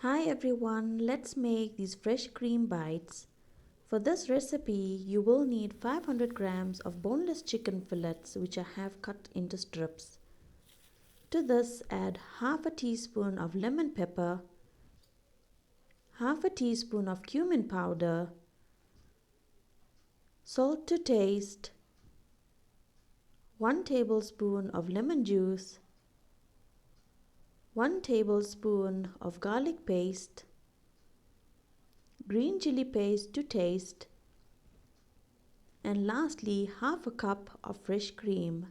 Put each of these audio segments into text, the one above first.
Hi everyone, let's make these fresh cream bites. For this recipe, you will need 500 grams of boneless chicken fillets which I have cut into strips. To this, add half a teaspoon of lemon pepper, half a teaspoon of cumin powder, salt to taste, 1 tablespoon of lemon juice, 1 tablespoon of garlic paste, green chilli paste to taste, and lastly half a cup of fresh cream.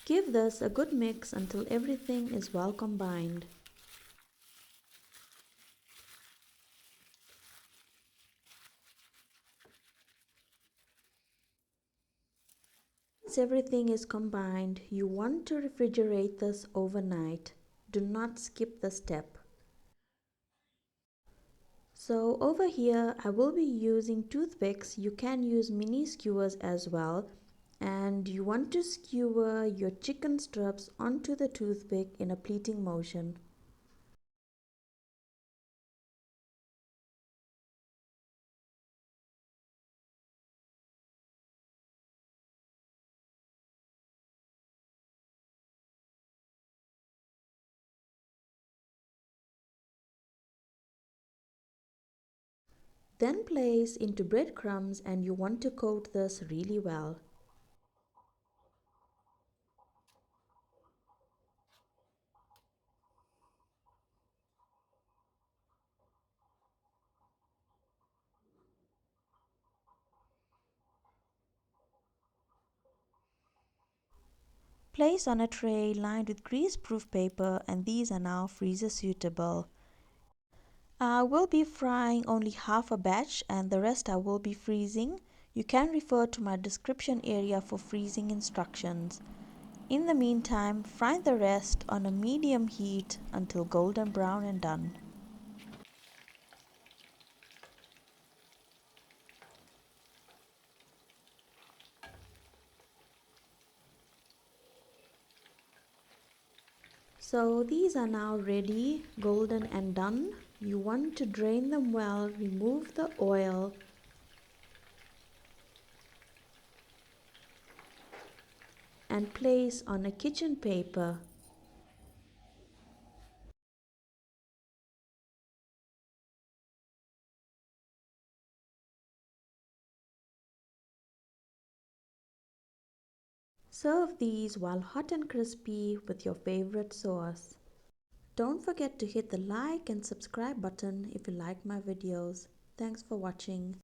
Give this a good mix until everything is well combined. Once everything is combined, you want to refrigerate this overnight. Do not skip the step. So over here I will be using toothpicks. You can use mini skewers as well, and you want to skewer your chicken strips onto the toothpick in a pleating motion. Then place into breadcrumbs, and you want to coat this really well. Place on a tray lined with grease-proof paper, and these are now freezer suitable. I will be frying only half a batch and the rest I will be freezing. You can refer to my description area for freezing instructions. In the meantime, fry the rest on a medium heat until golden brown and done. So these are now ready, golden and done. You want to drain them well, remove the oil, and place on a kitchen paper. Serve these while hot and crispy with your favorite sauce. Don't forget to hit the like and subscribe button if you like my videos. Thanks for watching.